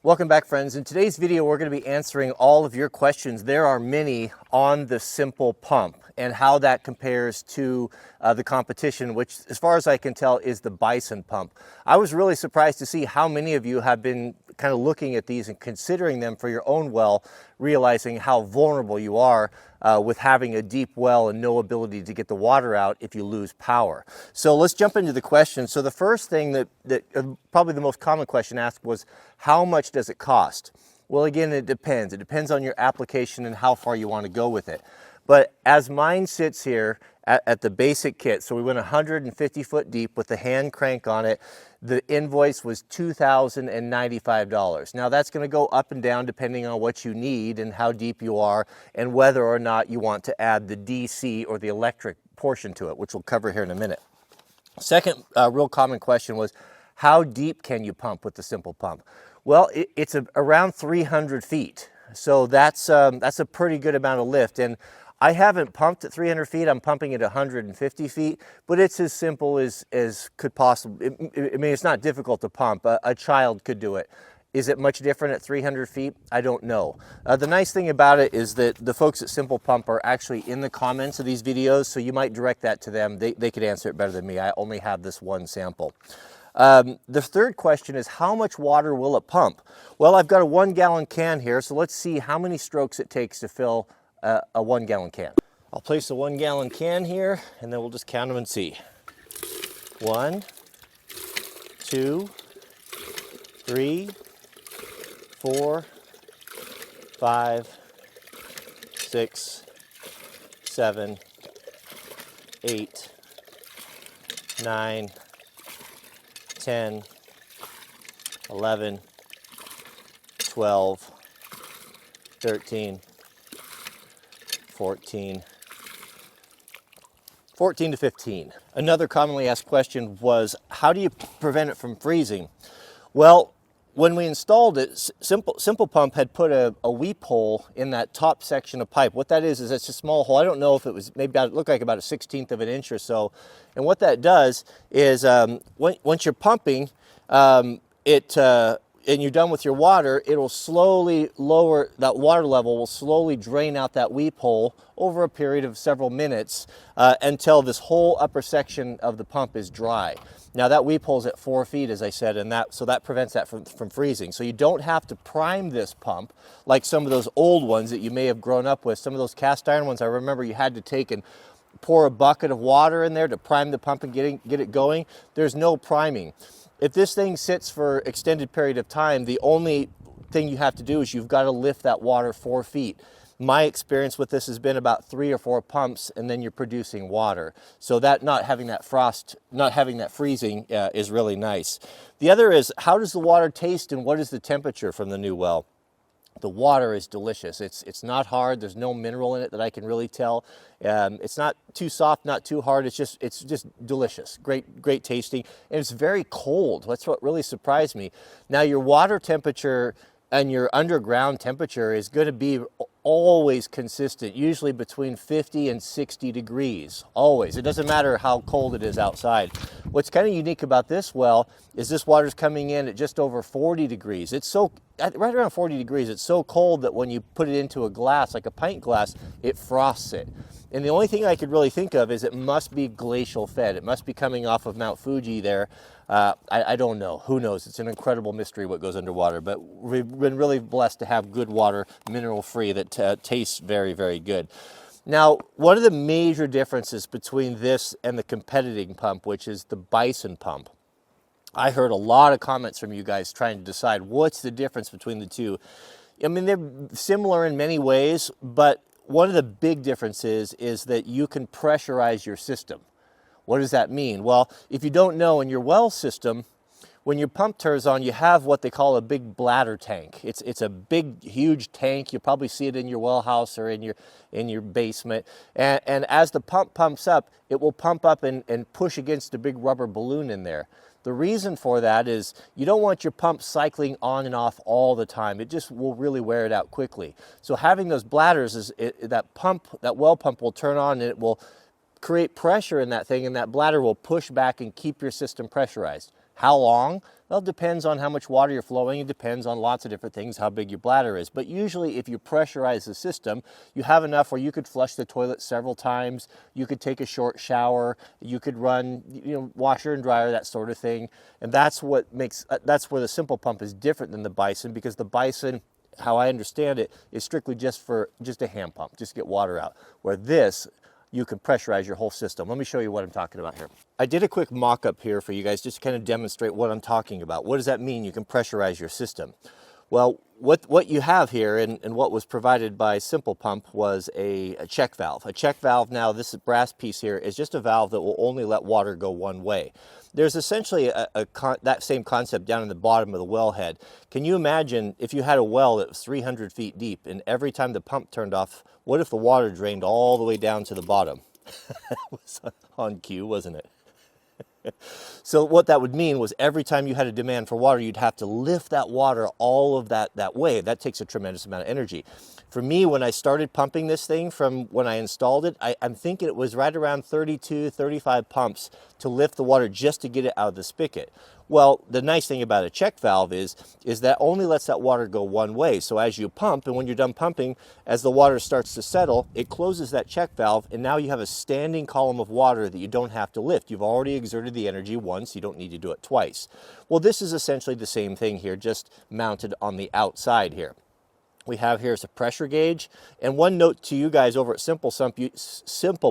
Welcome back, friends. In today's video, we're going to be answering all of your questions. There are many on the simple pump and how that compares to the competition, which, as far as I can tell, is the Bison pump. I was really surprised to see how many of you have been kind of looking at these and considering them for your own well, realizing how vulnerable you are with having a deep well and no ability to get the water out if you lose power. So let's jump into the questions. So the first thing that probably the most common question asked was, how much does it cost? Well, again, it depends. It depends on your application and how far you want to go with it. But as mine sits here at the basic kit, so we went 150 foot deep with the hand crank on it, the invoice was $2,095. Now that's going to go up and down depending on what you need and how deep you are and whether or not you want to add the DC or the electric portion to it, which we'll cover here in a minute. Second real common question was, how deep can you pump with the simple pump? Well, it's around 300 feet. So that's a pretty good amount of lift. And I haven't pumped at 300 feet. I'm pumping at 150 feet, but it's as simple as could possibly. I mean, it's not difficult to pump. A child could do it. Is it much different at 300 feet? I don't know. The nice thing about it is that the folks at Simple Pump are actually in the comments of these videos, so you might direct that to them. They could answer it better than me. I only have this one sample. The third question is, how much water will it pump? Well, I've got a 1 gallon can here, so let's see how many strokes it takes to fill a 1 gallon can. I'll place the 1 gallon can here, and then we'll just count them and see. 1, 2, 3, 4, 5, 6, 7, 8, 9, 10, 11, 12, 13, 14 to 15. Another commonly asked question was, how do you prevent it from freezing? Well, when we installed it, Simple Pump had put a weep hole in that top section of pipe. What that is it's a small hole. I don't know if it was, maybe it looked like about a 1/16 of an inch or so. And what that does is once you're pumping, and you're done with your water, it'll slowly lower, that water level will slowly drain out that weep hole over a period of several minutes until this whole upper section of the pump is dry. Now that weep hole is at 4 feet, as I said, and so that prevents that from freezing. So you don't have to prime this pump like some of those old ones that you may have grown up with. Some of those cast iron ones, I remember you had to take and pour a bucket of water in there to prime the pump and get it going. There's no priming. If this thing sits for extended period of time, the only thing you have to do is you've got to lift that water 4 feet. My experience with this has been about 3 or 4 pumps, and then you're producing water. So that not having that freezing is really nice. The other is, how does the water taste and what is the temperature from the new well? The water is delicious. It's not hard. There's no mineral in it that I can really tell. It's not too soft, not too hard. It's just delicious. Great tasting. And it's very cold. That's what really surprised me. Now your water temperature and your underground temperature is going to be always consistent, usually between 50 and 60 degrees, always. It doesn't matter how cold it is outside. What's kind of unique about this well is this water's coming in at just over 40 degrees. It's right around 40 degrees. It's so cold that when you put it into a glass, like a pint glass, it frosts it. And the only thing I could really think of is it must be glacial fed. It must be coming off of Mount Fuji there. I don't know. Who knows? It's an incredible mystery what goes underwater. But we've been really blessed to have good water, mineral-free, that tastes very, very good. Now, one of the major differences between this and the competing pump, which is the Bison pump, I heard a lot of comments from you guys trying to decide what's the difference between the two. I mean, they're similar in many ways, but one of the big differences is that you can pressurize your system. What does that mean? Well, if you don't know, in your well system, when your pump turns on, you have what they call a big bladder tank. It's a big, huge tank. You'll probably see it in your well house or in your basement. And as the pump pumps up, it will pump up and push against a big rubber balloon in there. The reason for that is you don't want your pump cycling on and off all the time. It just will really wear it out quickly. So having those bladders, that well pump will turn on and it will create pressure in that thing, and that bladder will push back and keep your system pressurized. How long? Well, it depends on how much water you're flowing. It depends on lots of different things, how big your bladder is. But usually if you pressurize the system, you have enough where you could flush the toilet several times, you could take a short shower, you could run, washer and dryer, that sort of thing. And that's what makes, that's where the simple pump is different than the Bison, because the Bison, how I understand it, is strictly just a hand pump, just get water out. Where this, you can pressurize your whole system. Let me show you what I'm talking about here. I did a quick mock-up here for you guys just to kind of demonstrate what I'm talking about. What does that mean, you can pressurize your system? Well, what you have here and what was provided by Simple Pump was a check valve. A check valve, now this brass piece here, is just a valve that will only let water go one way. There's essentially that same concept down in the bottom of the wellhead. Can you imagine if you had a well that was 300 feet deep and every time the pump turned off, what if the water drained all the way down to the bottom? That was on cue, wasn't it? So what that would mean was every time you had a demand for water, you'd have to lift that water all of that way. That takes a tremendous amount of energy. For me, when I started pumping this thing from when I installed it, I'm thinking it was right around 32, 35 pumps to lift the water just to get it out of the spigot. Well, the nice thing about a check valve is that only lets that water go one way. So as you pump, and when you're done pumping, as the water starts to settle, it closes that check valve, and now you have a standing column of water that you don't have to lift. You've already exerted the energy once, you don't need to do it twice. Well, this is essentially the same thing here, just mounted on the outside here. We have here is a pressure gauge, and one note to you guys over at Simple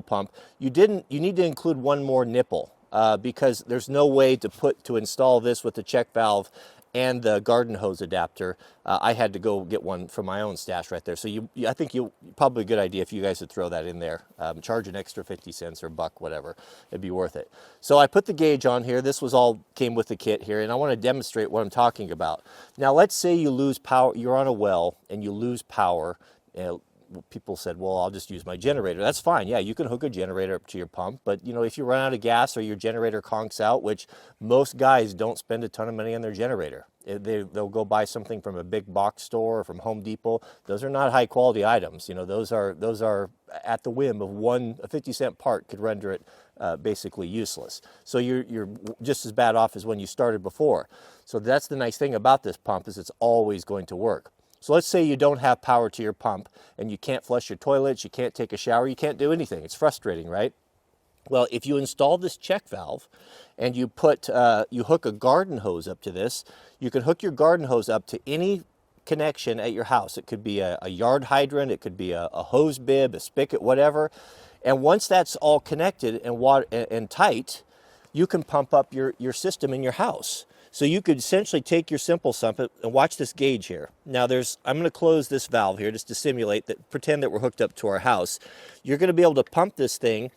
Pump, you need to include one more nipple. Because there's no way to install this with the check valve and the garden hose adapter. I had to go get one from my own stash right there. So I think probably a good idea if you guys would throw that in there. Charge an extra 50 cents or $1, whatever. It'd be worth it. So I put the gauge on here. This came with the kit here, and I want to demonstrate what I'm talking about. Now let's say you lose power, you're on a well and you lose power. People said, well, I'll just use my generator. That's fine. Yeah, you can hook a generator up to your pump. But, if you run out of gas or your generator conks out, which most guys don't spend a ton of money on their generator. They'll go buy something from a big box store or from Home Depot. Those are not high quality items. Those are at the whim of a 50-cent part could render it basically useless. So you're just as bad off as when you started before. So that's the nice thing about this pump, is it's always going to work. So let's say you don't have power to your pump and you can't flush your toilets, you can't take a shower, you can't do anything. It's frustrating, right? Well, if you install this check valve and you hook a garden hose up to this, you can hook your garden hose up to any connection at your house. It could be a yard hydrant, it could be a hose bib, a spigot, whatever. And once that's all connected and tight, you can pump up your system in your house. So you could essentially take your Simple Pump and watch this gauge here. Now I'm going to close this valve here just to simulate that, pretend that we're hooked up to our house. You're going to be able to pump this thing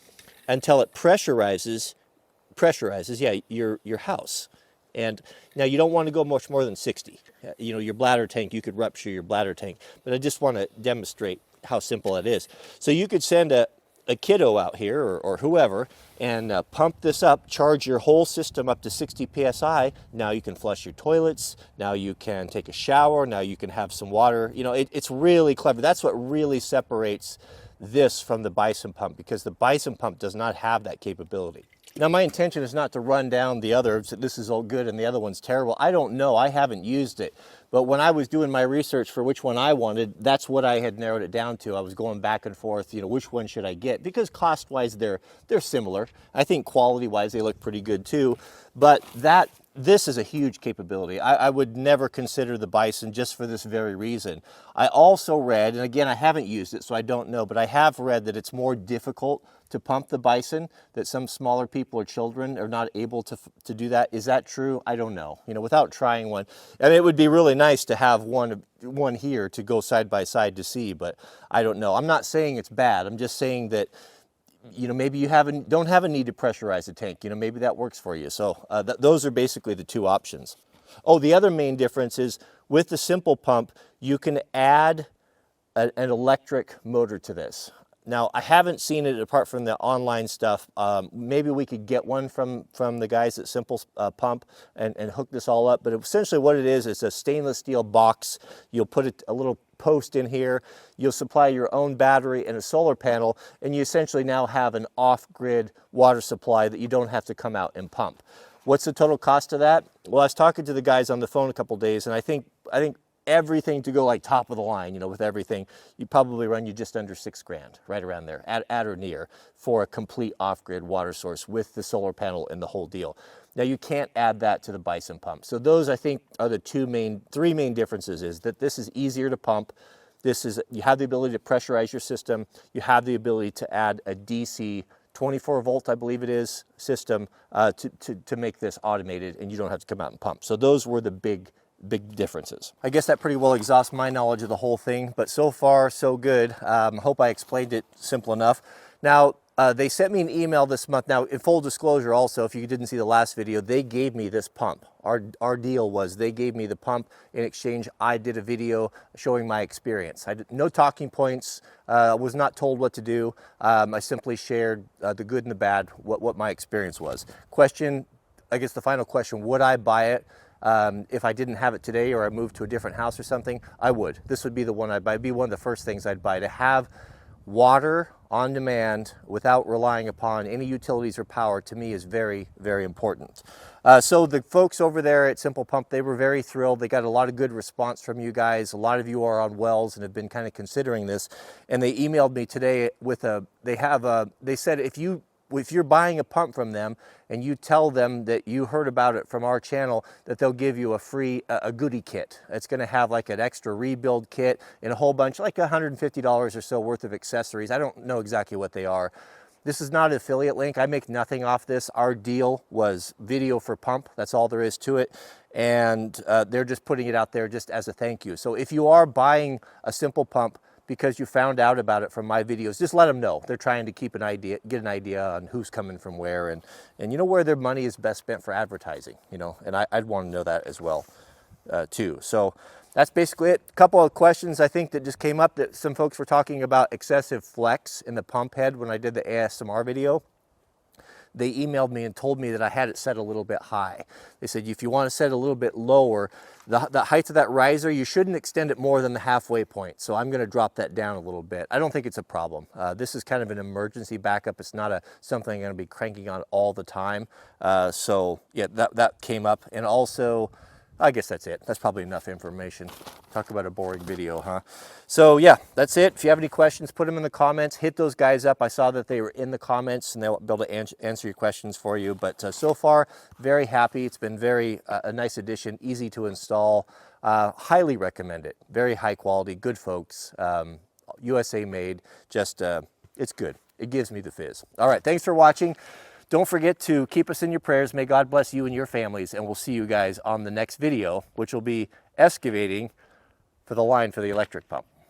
until it pressurizes your house. And now you don't want to go much more than 60. Your bladder tank, you could rupture your bladder tank. But I just want to demonstrate how simple it is. So you could send a kiddo out here or whoever and pump this up, charge your whole system up to 60 psi. Now you can flush your toilets, now you can take a shower, now you can have some water. It's really clever. That's what really separates this from the Bison pump, because the Bison pump does not have that capability. Now my intention is not to run down the others, this is all good and the other one's terrible. I don't know, I haven't used it. But when I was doing my research for which one I wanted, that's what I had narrowed it down to. I was going back and forth, which one should I get? Because cost-wise, they're similar. I think quality-wise, they look pretty good too. But this is a huge capability. I would never consider the Bison just for this very reason. I also read, and again, I haven't used it, so I don't know, but I have read that it's more difficult to pump the Bison, that some smaller people or children are not able to do that. Is that true? I don't know. Without trying one. I mean, it would be really nice to have one here to go side by side to see, but I don't know. I'm not saying it's bad. I'm just saying that, maybe you don't have a need to pressurize the tank. Maybe that works for you. So those are basically the two options. Oh, the other main difference is with the Simple Pump, you can add an electric motor to this. Now, I haven't seen it apart from the online stuff. Maybe we could get one from the guys at Simple Pump and hook this all up. But essentially what it is a stainless steel box. You'll put a little post in here. You'll supply your own battery and a solar panel, and you essentially now have an off-grid water supply that you don't have to come out and pump. What's the total cost of that? Well, I was talking to the guys on the phone a couple days, and I think everything to go like top of the line, you know, with everything, you probably run you just under $6,000, right around there, at or near, for a complete off-grid water source with the solar panel and the whole deal. Now you can't add that to the Bison pump. So those, I think, are the three main differences. Is that this is easier to pump. You have the ability to pressurize your system. You have the ability to add a DC 24 volt, I believe it is, system to make this automated, and you don't have to come out and pump. So those were the big differences. I guess that pretty well exhausts my knowledge of the whole thing, but so far so good. Hope I explained it simple enough. Now, they sent me an email this month. Now, in full disclosure also, if you didn't see the last video, they gave me this pump. Our deal was they gave me the pump. In exchange, I did a video showing my experience. I did no talking points, was not told what to do. I simply shared the good and the bad, what my experience was. Question, I guess the final question, would I buy it? If I didn't have it today, or I moved to a different house or something, I would. This would be the one I'd buy. It'd be one of the first things I'd buy. To have water on demand without relying upon any utilities or power, to me, is very, very important. So the folks over there at Simple Pump, they were very thrilled. They got a lot of good response from you guys. A lot of you are on wells and have been kind of considering this. And they emailed me today with they said if you're buying a pump from them and you tell them that you heard about it from our channel, that they'll give you a free goodie kit. It's going to have like an extra rebuild kit and a whole bunch, like $150 or so worth of accessories. I don't know exactly what they are. This is not an affiliate link. I make nothing off this. Our deal was video for pump. That's all there is to it. And they're just putting it out there just as a thank you. So if you are buying a Simple Pump because you found out about it from my videos, just let them know. They're trying to get an idea on who's coming from where, and you know, where their money is best spent for advertising, you know, and I'd want to know that as well, too. So that's basically it. A couple of questions I think that just came up, that some folks were talking about excessive flex in the pump head when I did the ASMR video. They emailed me and told me that I had it set a little bit high. They said, if you want to set a little bit lower, the height of that riser, you shouldn't extend it more than the halfway point. So I'm going to drop that down a little bit. I don't think it's a problem. This is kind of an emergency backup. It's not something I'm going to be cranking on all the time. So yeah, that came up. And also, I guess that's it. That's probably enough information. Talk about a boring video, huh? So yeah, that's it. If you have any questions, put them in the comments. Hit those guys up. I saw that they were in the comments, and they'll be able to answer your questions for you. But so far, very happy. It's been a nice addition, easy to install. Highly recommend it. Very high quality, good folks, USA made. Just, it's good. It gives me the fizz. All right, thanks for watching. Don't forget to keep us in your prayers. May God bless you and your families, and we'll see you guys on the next video, which will be excavating for the line for the electric pump.